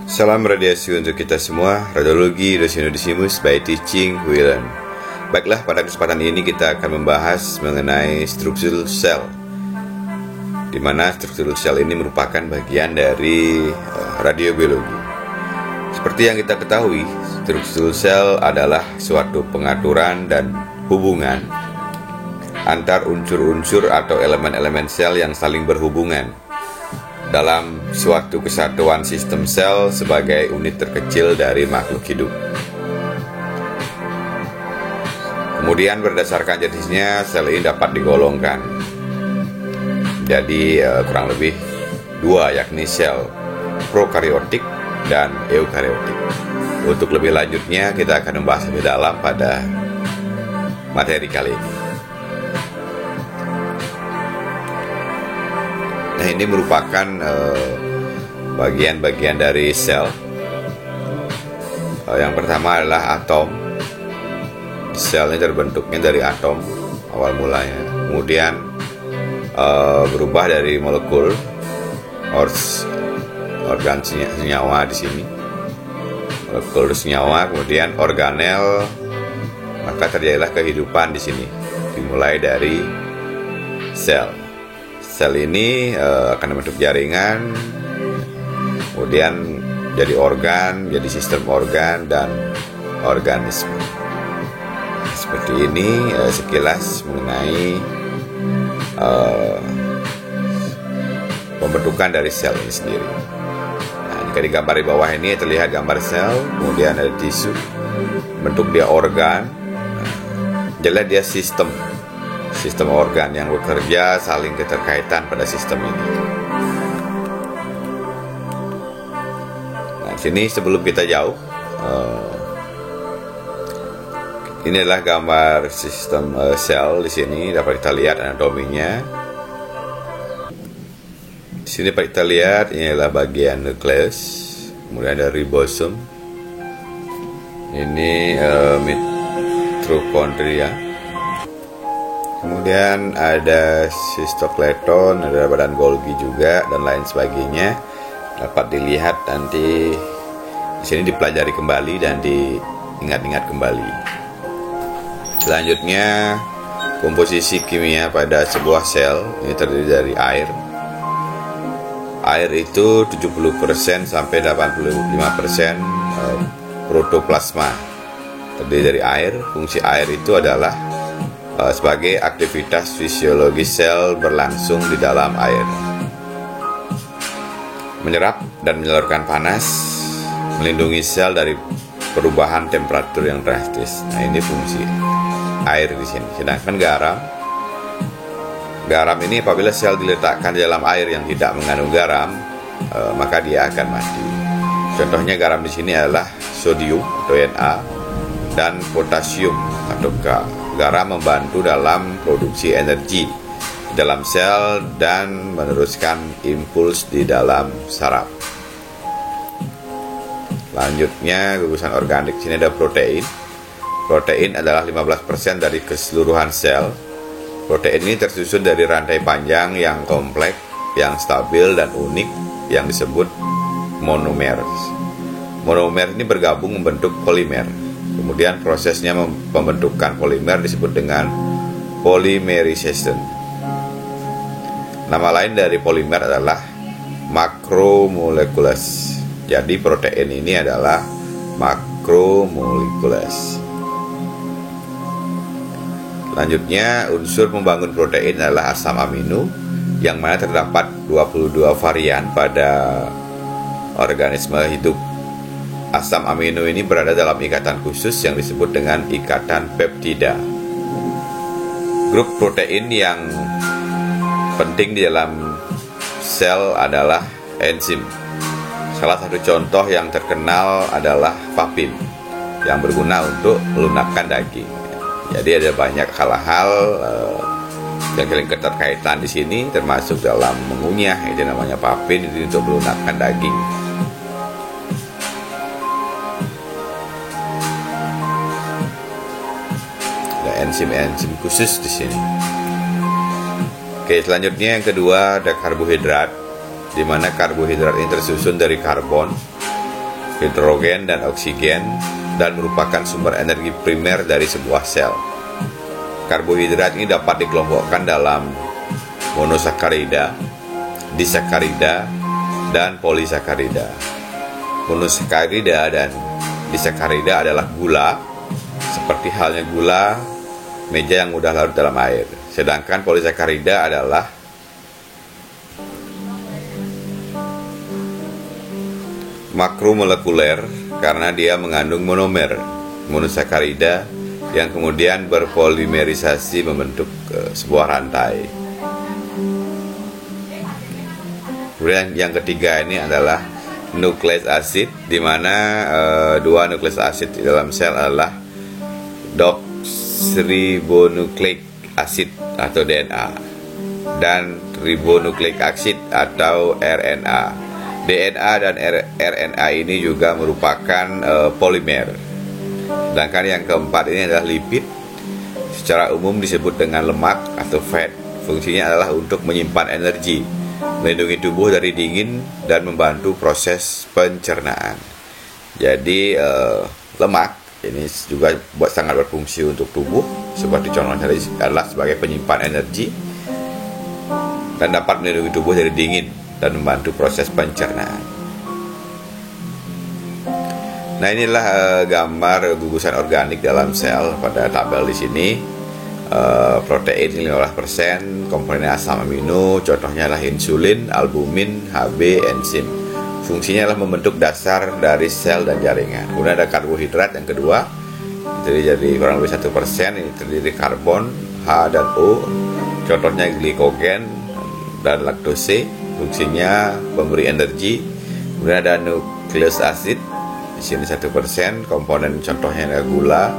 Salam radiasi untuk kita semua, Radiologi Dosinodisimus by Teaching We Learn. Baiklah, pada kesempatan ini kita akan membahas mengenai struktur sel, di mana struktur sel ini merupakan bagian dari radiobiologi. Seperti yang kita ketahui, struktur sel adalah suatu pengaturan dan hubungan antar unsur-unsur atau elemen-elemen sel yang saling berhubungan dalam suatu kesatuan sistem sel sebagai unit terkecil dari makhluk hidup. Kemudian berdasarkan jenisnya, sel ini dapat digolongkan jadi kurang lebih dua, yakni sel prokariotik dan eukariotik. Untuk lebih lanjutnya kita akan membahas lebih dalam pada materi kali ini. Nah, ini merupakan bagian-bagian dari sel. Yang pertama adalah atom. Sel ini terbentuknya dari atom awal mulanya. Kemudian berubah dari molekul organ senyawa di sini. Molekul senyawa, kemudian organel, maka terjadilah kehidupan di sini. Dimulai dari sel. Sel ini akan membentuk jaringan, kemudian jadi organ, jadi sistem organ dan organisme. Seperti ini sekilas mengenai pembentukan dari sel ini sendiri. Nah, jika di gambar di bawah ini terlihat gambar sel, kemudian ada tisu, bentuk dia organ, jelas dia sistem organ yang bekerja saling keterkaitan pada sistem ini. Nah, sini sebelum kita jauh, ini adalah gambar sistem sel. Di sini dapat kita lihat anatominya. Di sini dapat kita lihat ini adalah bagian nukleus, kemudian ada ribosom. Ini mitokondria. Kemudian ada sitoskeleton, ada badan Golgi juga, dan lain sebagainya. Dapat dilihat nanti di sini dipelajari kembali dan diingat-ingat kembali. Selanjutnya, komposisi kimia pada sebuah sel ini terdiri dari air. Air itu 70% sampai 85% protoplasma. Terdiri dari air. Fungsi air itu adalah sebagai aktivitas fisiologi sel berlangsung di dalam air. Menyerap dan menyalurkan panas, melindungi sel dari perubahan temperatur yang drastis. Nah, ini fungsi air di sini. Sedangkan garam ini apabila sel diletakkan di dalam air yang tidak mengandung garam, maka dia akan mati. Contohnya garam di sini adalah sodium atau Na dan potasium atau K. Garam membantu dalam produksi energi di dalam sel dan meneruskan impuls di dalam saraf. Lanjutnya, gugusan organik. Sini ada protein. Protein adalah 15% dari keseluruhan sel. Protein ini tersusun dari rantai panjang yang kompleks, yang stabil dan unik, yang disebut monomer. Monomer ini bergabung membentuk polimer. Kemudian prosesnya pembentukan polimer disebut dengan polymerization. Nama lain dari polimer adalah macromolecules. Jadi protein ini adalah macromolecules. Selanjutnya, unsur pembangun protein adalah asam amino, yang mana terdapat 22 varian pada organisme hidup. Asam amino ini berada dalam ikatan khusus yang disebut dengan ikatan peptida. Grup protein yang penting di dalam sel adalah enzim. Salah satu contoh yang terkenal adalah papin, yang berguna untuk melunakkan daging. Jadi ada banyak hal-hal yang saling keterkaitan di sini, termasuk dalam mengunyah, itu namanya papin, itu untuk melunakkan daging. Enzim-enzim khusus di sini. Oke, selanjutnya yang kedua ada karbohidrat, di mana karbohidrat ini tersusun dari karbon, hidrogen dan oksigen, dan merupakan sumber energi primer dari sebuah sel. Karbohidrat ini dapat dikelompokkan dalam monosakarida, disakarida, dan polisakarida. Monosakarida dan disakarida adalah gula, seperti halnya gula meja yang mudah larut dalam air. Sedangkan polisakarida adalah makromolekuler karena dia mengandung monomer. Monosakarida yang kemudian berpolimerisasi membentuk sebuah rantai. Kemudian yang ketiga ini adalah nukleus asid, di mana dua nukleus asid di dalam sel adalah deoksiribonukleik acid atau DNA dan ribonukleik acid atau RNA. DNA dan RNA ini juga merupakan polimer. Sedangkan yang keempat ini adalah lipid, secara umum disebut dengan lemak atau fat. Fungsinya adalah untuk menyimpan energi, melindungi tubuh dari dingin, dan membantu proses pencernaan. Jadi lemak ini juga sangat berfungsi untuk tubuh, seperti contohnya adalah sebagai penyimpan energi dan dapat melindungi tubuh dari dingin dan membantu proses pencernaan. Nah, inilah gambar gugusan organik dalam sel pada tabel di sini. Protein 15%, komponen asam amino, contohnya adalah insulin, albumin, Hb, enzim. Fungsinya adalah membentuk dasar dari sel dan jaringan. Kemudian ada karbohidrat yang kedua, terdiri dari kurang lebih 1%, ini terdiri karbon, H dan O, contohnya glikogen dan laktose. Fungsinya memberi energi. Kemudian ada nukleus asid, di sini 1%, komponen contohnya ada gula,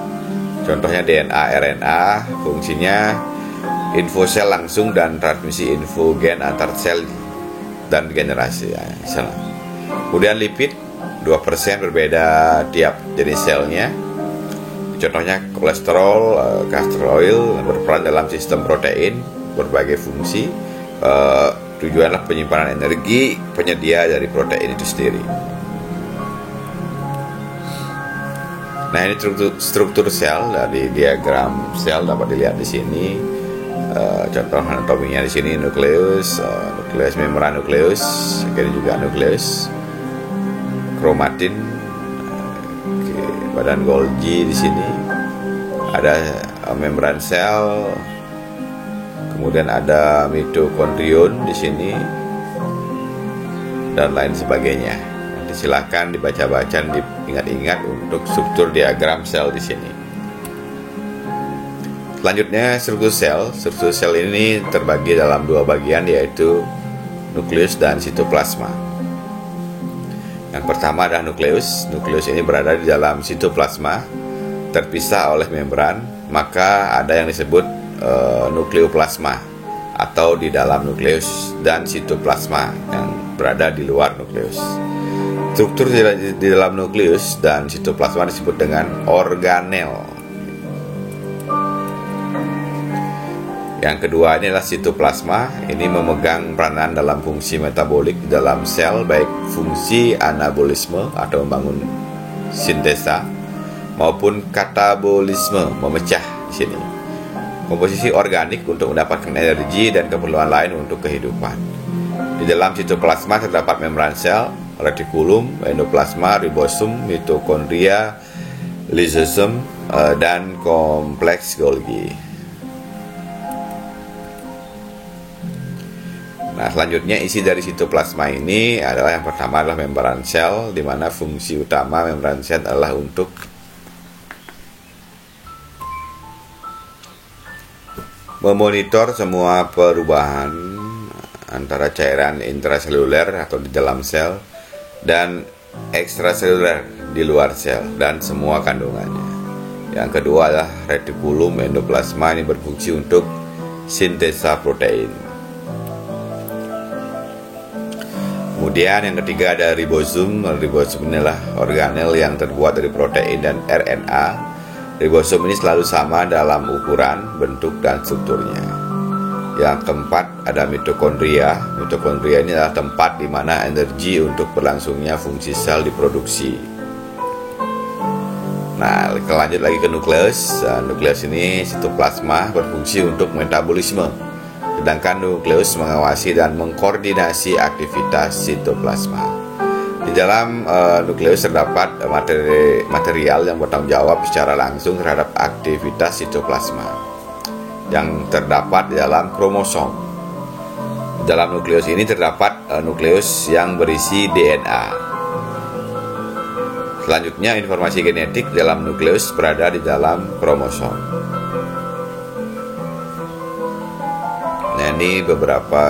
contohnya DNA, RNA. Fungsinya info sel langsung dan transmisi info gen antar sel dan generasi. Kemudian lipid 2%, berbeda tiap jenis selnya. Contohnya kolesterol, castor oil, berperan dalam sistem protein, berbagai fungsi. Tujuanlah penyimpanan energi, penyedia dari protein itu sendiri. Nah, ini struktur sel dari diagram sel dapat dilihat di sini. Contoh anatominya di sini nukleus, membran nukleus, ini juga nukleus, kromatin, badan Golgi di sini. Ada membran sel. Kemudian ada mitokondrion di sini dan lain sebagainya. Nanti silakan dibaca-baca dan diingat-ingat untuk struktur diagram sel di sini. Selanjutnya struktur sel. Struktur sel ini terbagi dalam dua bagian, yaitu nukleus dan sitoplasma. Yang pertama adalah nukleus. Nukleus ini berada di dalam sitoplasma, terpisah oleh membran, maka ada yang disebut nukleoplasma atau di dalam nukleus, dan sitoplasma yang berada di luar nukleus. Struktur di dalam nukleus dan sitoplasma disebut dengan organel. Yang kedua ini adalah sitoplasma. Ini memegang peranan dalam fungsi metabolik di dalam sel, baik fungsi anabolisme atau membangun sintesa maupun katabolisme, memecah di sini. Komposisi organik untuk mendapatkan energi dan keperluan lain untuk kehidupan. Di dalam sitoplasma terdapat membran sel, retikulum, endoplasma, ribosum, mitokondria, lisosom, dan kompleks Golgi. Nah, selanjutnya isi dari sitoplasma ini adalah yang pertama adalah membran sel, di mana fungsi utama membran sel adalah untuk memonitor semua perubahan antara cairan intraseluler atau di dalam sel dan ekstraseluler di luar sel dan semua kandungannya. Yang kedua adalah retikulum endoplasma, ini berfungsi untuk sintesa protein. Kemudian yang ketiga ada ribosum. Ribosum inilah organel yang terbuat dari protein dan RNA. Ribosom ini selalu sama dalam ukuran, bentuk, dan strukturnya. Yang keempat ada mitokondria. Mitokondria ini adalah tempat di mana energi untuk berlangsungnya fungsi sel diproduksi. Nah, lanjut lagi ke nukleus. Nukleus ini sitoplasma berfungsi untuk metabolisme, sedangkan nukleus mengawasi dan mengkoordinasi aktivitas sitoplasma. Di dalam nukleus terdapat material yang bertanggung jawab secara langsung terhadap aktivitas sitoplasma yang terdapat di dalam kromosom. Dalam nukleus ini terdapat nukleus yang berisi DNA. Selanjutnya, informasi genetik dalam nukleus berada di dalam kromosom. Nah, ini beberapa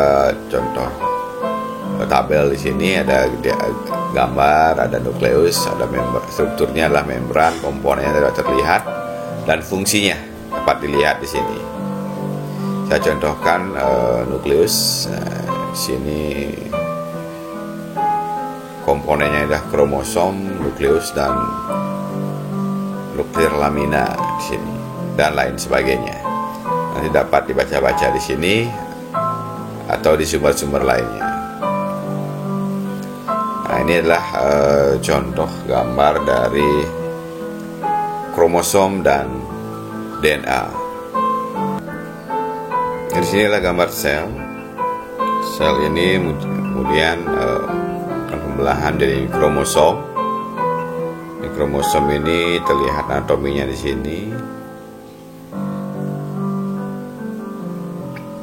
contoh tabel di sini. Ada gambar, ada nukleus, ada strukturnya adalah membran, komponennya tidak terlihat, dan fungsinya dapat dilihat di sini. Saya contohkan nukleus. Di sini komponennya adalah kromosom, nukleus, dan nuklir lamina di sini, dan lain sebagainya. Nanti dapat dibaca-baca di sini atau di sumber-sumber lainnya. Nah, ini adalah contoh gambar dari kromosom dan DNA. Di sini adalah gambar sel. Sel ini kemudian pembelahan dari kromosom. Di kromosom ini terlihat anatominya di sini.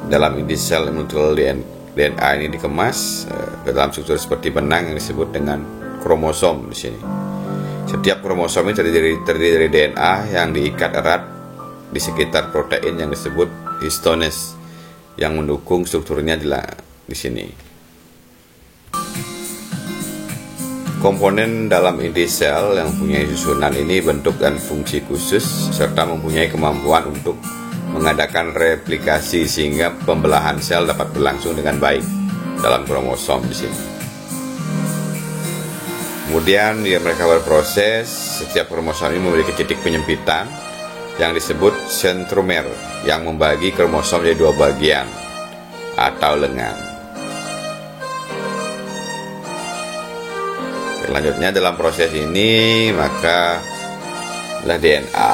Dalam inti sel muncul DNA ini dikemas ke dalam struktur seperti benang yang disebut dengan kromosom di sini. Setiap kromosom ini terdiri dari DNA yang diikat erat di sekitar protein yang disebut histones yang mendukung strukturnya di sini. Komponen dalam inti sel yang mempunyai susunan ini bentuk dan fungsi khusus serta mempunyai kemampuan untuk mengadakan replikasi sehingga pembelahan sel dapat berlangsung dengan baik dalam kromosom di sini. Kemudian mereka berproses. Setiap kromosom ini memiliki titik penyempitan yang disebut sentromer yang membagi kromosom menjadi dua bagian atau lengan. Selanjutnya dalam proses ini maka adalah DNA.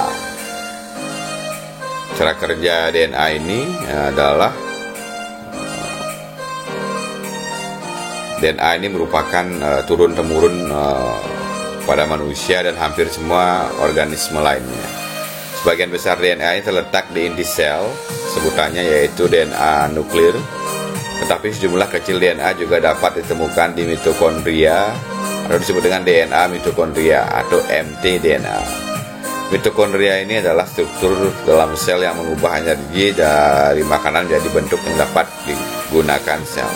Cara kerja DNA ini adalah DNA ini merupakan turun-temurun pada manusia dan hampir semua organisme lainnya. Sebagian besar DNA ini terletak di inti sel, sebutannya yaitu DNA nuklir. Tetapi sejumlah kecil DNA juga dapat ditemukan di mitokondria atau disebut dengan DNA mitokondria atau mtDNA. Mitokondria ini adalah struktur dalam sel yang mengubah energi dari makanan menjadi bentuk yang dapat digunakan sel.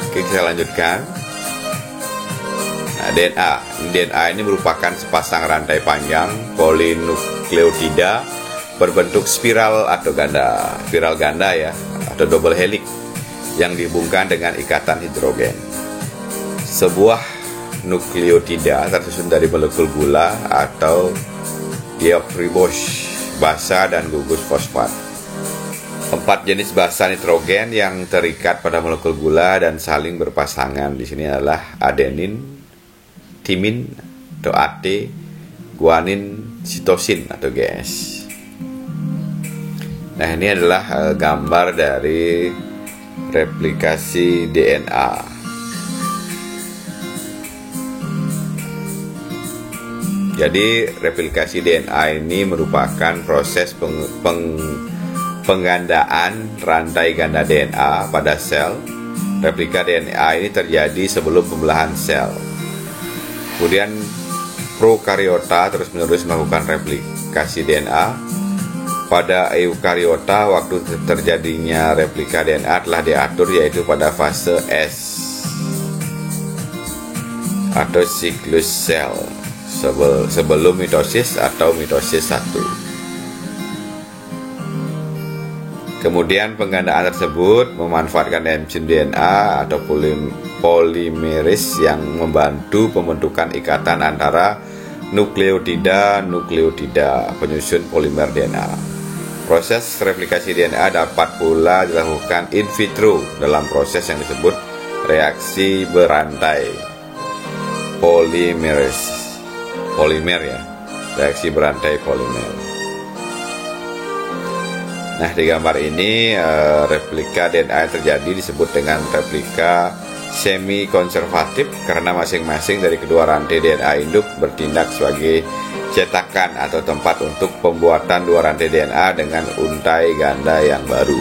Oke, kita lanjutkan. Nah, DNA ini merupakan sepasang rantai panjang polinukleotida berbentuk spiral atau spiral ganda ya, atau double helix yang dihubungkan dengan ikatan hidrogen. Sebuah nukleotida tersusun dari molekul gula atau deoxiribose, basa dan gugus fosfat. 4 jenis basa nitrogen yang terikat pada molekul gula dan saling berpasangan di sini adalah adenin, timin atau AT, guanin, sitosin atau GS. Nah, ini adalah gambar dari replikasi DNA. Jadi replikasi DNA ini merupakan proses penggandaan rantai ganda DNA pada sel. Replika DNA ini terjadi sebelum pembelahan sel. Kemudian prokariota terus-menerus melakukan replikasi DNA. Pada eukariota, waktu terjadinya replika DNA telah diatur yaitu pada fase S atau siklus sel sebelum mitosis atau mitosis 1. Kemudian penggandaan tersebut memanfaatkan enzim DNA atau polimeris yang membantu pembentukan ikatan antara nukleotida penyusun polimer DNA. Proses replikasi DNA dapat pula dilakukan in vitro dalam proses yang disebut reaksi berantai polimer ya, reaksi berantai polimer. Nah, di gambar ini replika DNA yang terjadi disebut dengan replika semi konservatif karena masing-masing dari kedua rantai DNA induk bertindak sebagai cetakan atau tempat untuk pembuatan dua rantai DNA dengan untai ganda yang baru.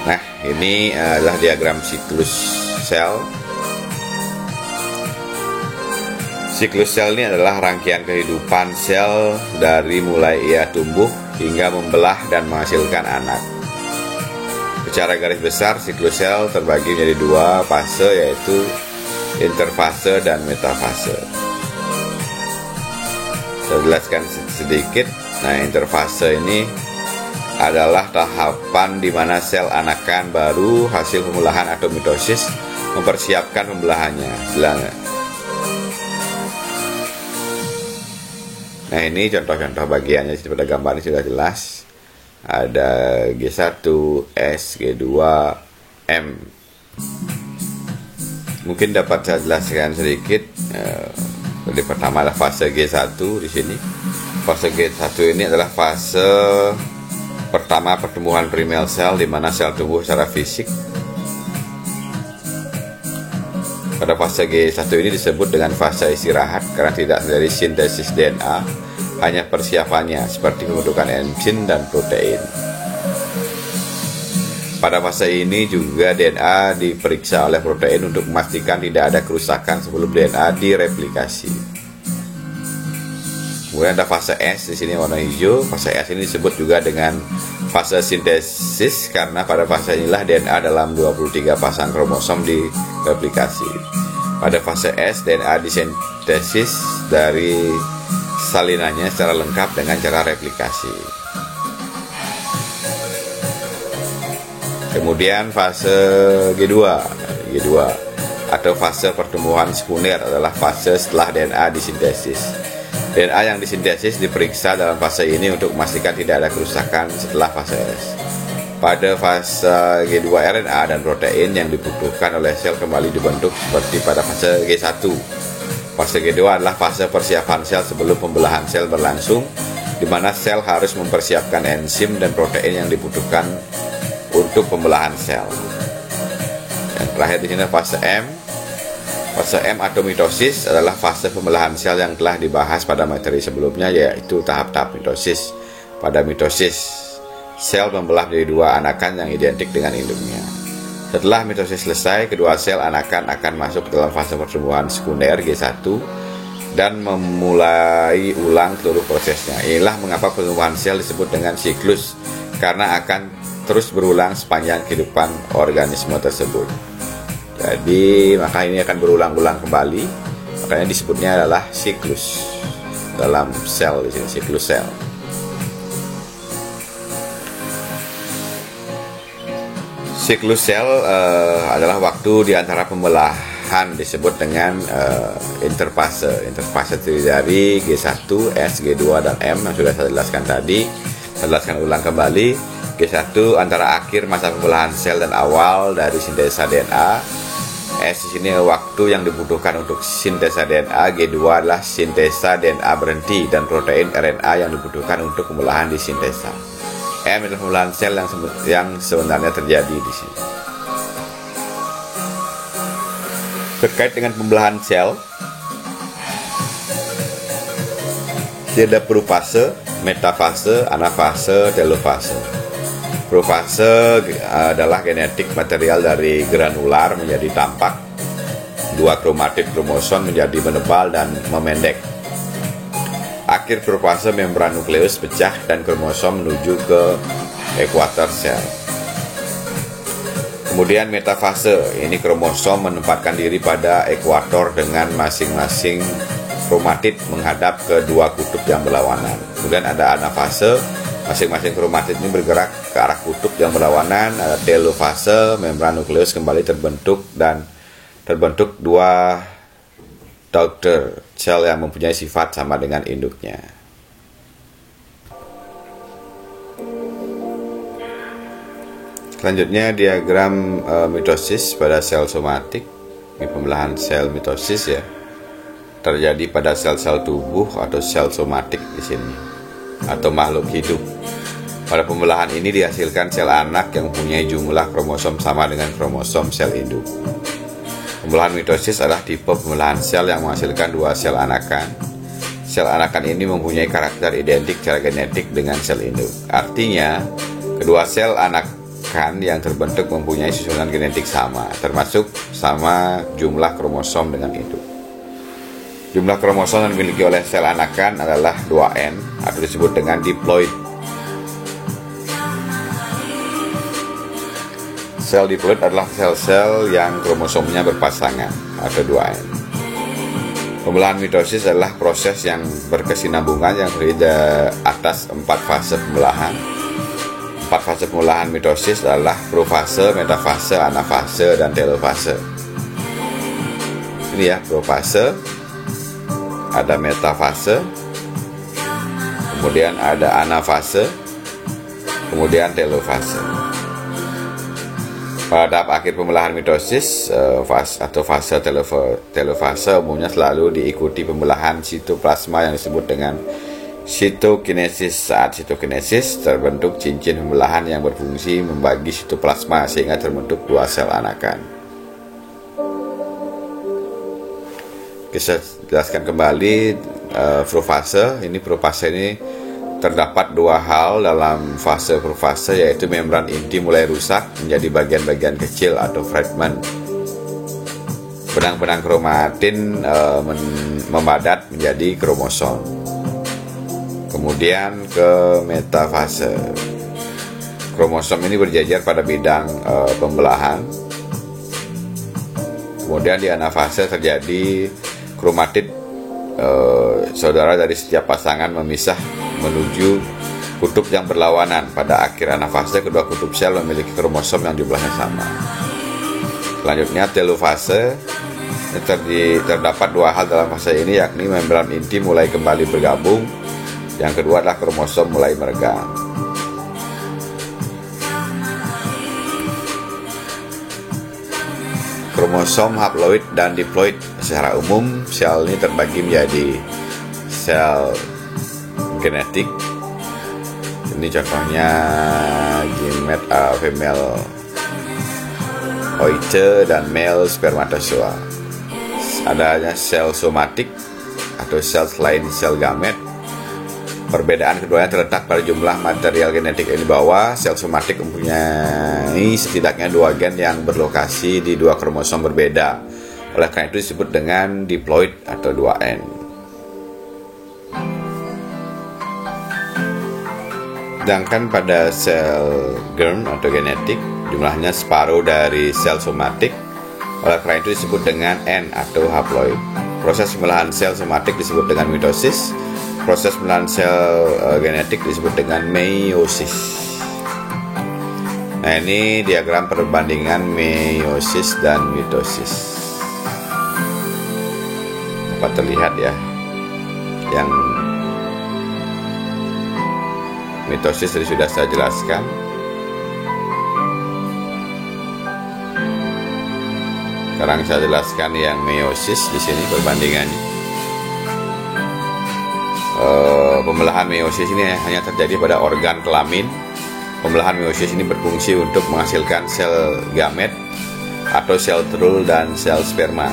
Nah, ini adalah diagram siklus sel. Siklus sel ini adalah rangkaian kehidupan sel dari mulai ia tumbuh hingga membelah dan menghasilkan anak. Secara garis besar, siklus sel terbagi menjadi dua fase, yaitu interfase dan metafase. Saya jelaskan sedikit. Nah, interfase ini adalah tahapan di mana sel anakan baru hasil pembelahan atau mitosis mempersiapkan pembelahannya. Nah, ini contoh-contoh bagiannya pada gambar ini sudah jelas. Ada G1, S, G2, M. Mungkin dapat saya jelaskan sedikit. Jadi pertama adalah fase G1 di sini. Fase G1 ini adalah fase pertama pertumbuhan primer sel, di mana sel tumbuh secara fisik. Pada fase G1 ini disebut dengan fase istirahat karena tidak terjadi sintesis DNA, hanya persiapannya seperti pembentukan enzim dan protein. Pada fase ini juga DNA diperiksa oleh protein untuk memastikan tidak ada kerusakan sebelum DNA direplikasi. Kemudian ada fase S di sini warna hijau. Fase S ini disebut juga dengan fase sintesis karena pada fase inilah DNA dalam 23 pasang kromosom direplikasi. Pada fase S, DNA disintesis dari salinannya secara lengkap dengan cara replikasi. Kemudian fase G2 atau fase pertumbuhan sekunder adalah fase setelah DNA disintesis. DNA yang disintesis diperiksa dalam fase ini untuk memastikan tidak ada kerusakan setelah fase S. Pada fase G2 RNA dan protein yang dibutuhkan oleh sel kembali dibentuk seperti pada fase G1. Fase G2 adalah fase persiapan sel sebelum pembelahan sel berlangsung, di mana sel harus mempersiapkan enzim dan protein yang dibutuhkan untuk pembelahan sel. Yang terakhir di sini fase M. Fase M atau mitosis adalah fase pembelahan sel yang telah dibahas pada materi sebelumnya, yaitu tahap-tahap mitosis. Pada mitosis, sel membelah menjadi dua anakan yang identik dengan induknya. Setelah mitosis selesai, kedua sel anakan akan masuk ke dalam fase pertumbuhan sekunder G1 dan memulai ulang seluruh prosesnya. Inilah mengapa pertumbuhan sel disebut dengan siklus, karena akan terus berulang sepanjang kehidupan organisme tersebut. Jadi maka ini akan berulang-ulang kembali, makanya disebutnya adalah siklus dalam sel, di sini siklus sel. Siklus sel adalah waktu di antara pembelahan disebut dengan interfase. Interfase terdiri dari G1, S, G2 dan M yang sudah saya jelaskan tadi. Saya jelaskan ulang kembali. G1 antara akhir masa pembelahan sel dan awal dari sintesa DNA. S di sini waktu yang dibutuhkan untuk sintesa DNA. G2 adalah sintesa DNA berhenti dan protein RNA yang dibutuhkan untuk pembelahan di sintesa. M adalah pembelahan sel yang sebenarnya terjadi di sini. Terkait dengan pembelahan sel, ada profase, metafase, anafase, telofase. Profase adalah genetik material dari granular menjadi tampak, dua kromatid kromosom menjadi menebal dan memendek. Akhir profase membran nukleus pecah dan kromosom menuju ke ekuator sel. Kemudian metafase, ini kromosom menempatkan diri pada ekuator dengan masing-masing kromatid menghadap ke dua kutub yang berlawanan. Kemudian ada anafase, masing-masing kromatid ini bergerak ke arah kutub yang berlawanan. Ada telofase, membran nukleus kembali terbentuk dan terbentuk dua daughter, sel yang mempunyai sifat sama dengan induknya. Selanjutnya diagram mitosis pada sel somatik. Ini pembelahan sel mitosis ya, terjadi pada sel-sel tubuh atau sel somatik di sini, atau makhluk hidup. Pada pembelahan ini dihasilkan sel anak yang mempunyai jumlah kromosom sama dengan kromosom sel induk. Pembelahan mitosis adalah tipe pembelahan sel yang menghasilkan dua sel anakan. Sel anakan ini mempunyai karakter identik secara genetik dengan sel induk. Artinya, kedua sel anakan yang terbentuk mempunyai susunan genetik sama, termasuk sama jumlah kromosom dengan induk. Jumlah kromosom yang dimiliki oleh sel anakan adalah 2N atau disebut dengan diploid. Sel diploid adalah sel-sel yang kromosomnya berpasangan atau 2N. Pembelahan mitosis adalah proses yang berkesinambungan yang terdiri dari atas 4 fase pembelahan. 4 fase pembelahan mitosis adalah profase, metafase, anafase, dan telofase. Ini ya, profase, ada metafase, kemudian ada anafase, kemudian telofase. Pada tahap akhir pembelahan mitosis atau fase telofase umumnya selalu diikuti pembelahan sitoplasma yang disebut dengan sitokinesis. Saat sitokinesis terbentuk cincin pembelahan yang berfungsi membagi sitoplasma sehingga terbentuk dua sel anakan. Kita jelaskan kembali profase. Profase ini terdapat dua hal dalam fase profase, yaitu membran inti mulai rusak menjadi bagian-bagian kecil atau fragment. Benang-benang kromatin membadat menjadi kromosom. Kemudian ke metafase. Kromosom ini berjajar pada bidang pembelahan. Kemudian di anafase terjadi kromatid saudara dari setiap pasangan memisah menuju kutub yang berlawanan. Pada akhir anafase, kedua kutub sel memiliki kromosom yang jumlahnya sama. Selanjutnya telofase. Terdapat dua hal dalam fase ini, yakni membran inti mulai kembali bergabung. Yang kedua adalah kromosom mulai meregang. Kromosom haploid dan diploid. Secara umum, sel ini terbagi menjadi sel genetik. Ini contohnya gamet female oocyte dan male spermatozoa. Adanya sel somatik atau sel selain sel gamet. Perbedaan keduanya terletak pada jumlah material genetik yang dibawa. Sel somatik mempunyai setidaknya dua gen yang berlokasi di dua kromosom berbeda. Oleh karena itu disebut dengan diploid atau 2N. Sedangkan pada sel germ atau genetik, jumlahnya separuh dari sel somatik. Oleh karena itu disebut dengan N atau haploid. Proses pembelahan sel somatik disebut dengan mitosis. Proses pembelahan sel genetik disebut dengan meiosis. Nah, ini diagram perbandingan meiosis dan mitosis. Dapat terlihat ya, yang mitosis tadi sudah saya jelaskan. Sekarang saya jelaskan yang meiosis di sini perbandingannya. Pembelahan meiosis ini hanya terjadi pada organ kelamin. Pembelahan meiosis ini berfungsi untuk menghasilkan sel gamet atau sel telur dan sel sperma.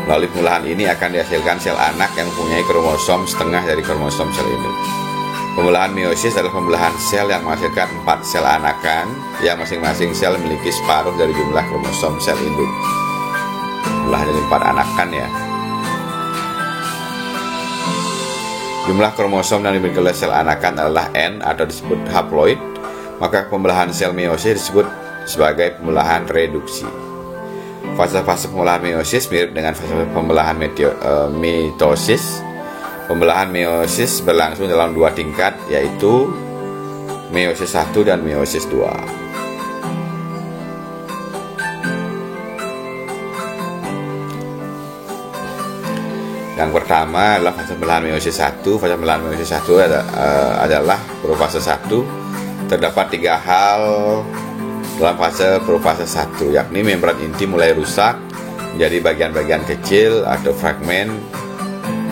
Melalui pembelahan ini akan dihasilkan sel anak yang mempunyai kromosom setengah dari kromosom sel induk. Pembelahan meiosis adalah pembelahan sel yang menghasilkan 4 sel anakan yang masing-masing sel memiliki separuh dari jumlah kromosom sel induk. Pembelahan dari 4 anakan ya. Jumlah kromosom yang dimiliki oleh sel anakan adalah N atau disebut haploid. Maka pembelahan sel meiosis disebut sebagai pembelahan reduksi. Fase-fase pembelahan meiosis mirip dengan fase pembelahan mitosis. Pembelahan meiosis berlangsung dalam 2 tingkat, yaitu meiosis 1 dan meiosis 2. Yang pertama adalah fase pembelahan meiosis 1. Fase pembelahan meiosis 1 adalah profase 1. Terdapat 3 hal dalam fase profase 1, yakni membran inti mulai rusak menjadi bagian-bagian kecil atau fragmen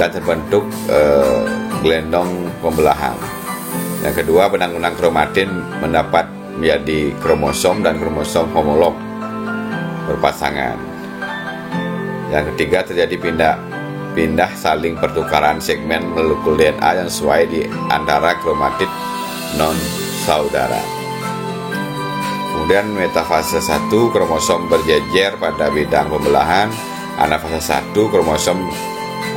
dan terbentuk gelendong pembelahan. Yang kedua, benang-benang kromatin mendapat menjadi kromosom dan kromosom homolog berpasangan. Yang ketiga, terjadi pindah saling pertukaran segmen molekul DNA yang sesuai di antara kromatid non saudara. Kemudian metafase 1, kromosom berjejer pada bidang pembelahan. Anafase 1, kromosom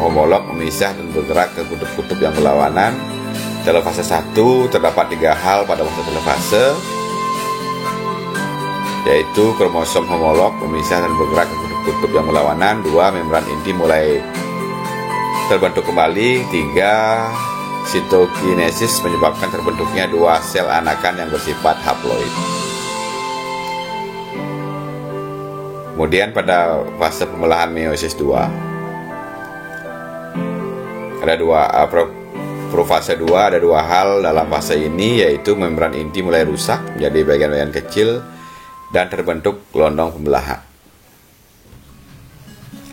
homolog memisah dan bergerak ke kutub-kutub yang berlawanan. Telofase 1, terdapat 3 hal pada fase telofase, yaitu kromosom homolog memisah dan bergerak ke kutub-kutub yang berlawanan. 2, membran inti mulai terbentuk kembali. 3, sitokinesis menyebabkan terbentuknya 2 sel anakan yang bersifat haploid. Kemudian pada fase pembelahan meiosis 2 ada profase 2 ada 2 hal dalam fase ini, yaitu membran inti mulai rusak menjadi bagian-bagian kecil dan terbentuk gelondong pembelahan.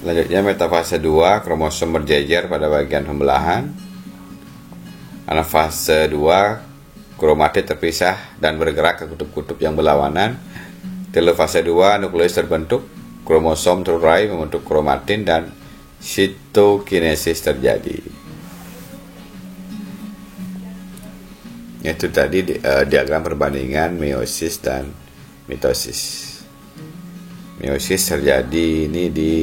Selanjutnya metafase 2, kromosom berjejer pada bagian pembelahan. Anafase 2, kromatid terpisah dan bergerak ke kutub-kutub yang berlawanan. Telofase 2, nukleus terbentuk, kromosom terurai membentuk kromatin dan sitokinesis terjadi. Itu tadi diagram perbandingan meiosis dan mitosis. Meiosis terjadi ini di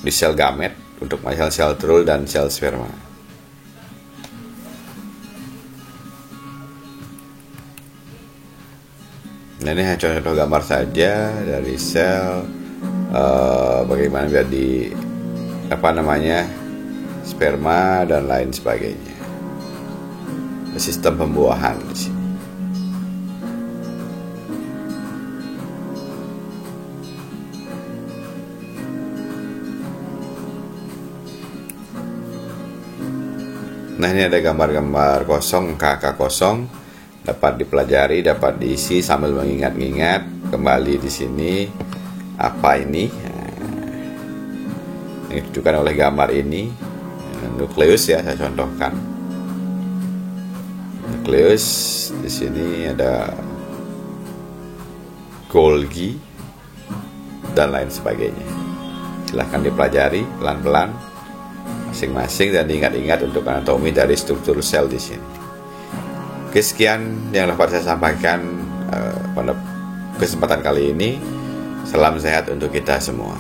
di sel gamet untuk sel telur dan sel sperma. Nah, ini hanya contoh gambar saja dari sel bagaimana jadi sperma dan lain sebagainya. Sistem pembuahan di sini. Nah, ini ada gambar-gambar kosong, KK kosong, dapat dipelajari, dapat diisi sambil mengingat-ingat kembali di sini apa ini. Nah, ini ditunjukkan oleh gambar ini. Nukleus ya, saya contohkan. Nukleus di sini ada Golgi dan lain sebagainya. Silahkan dipelajari pelan-pelan masing-masing dan diingat-ingat untuk anatomi dari struktur sel di sini. Oke, sekian yang dapat saya sampaikan pada kesempatan kali ini. Salam sehat untuk kita semua.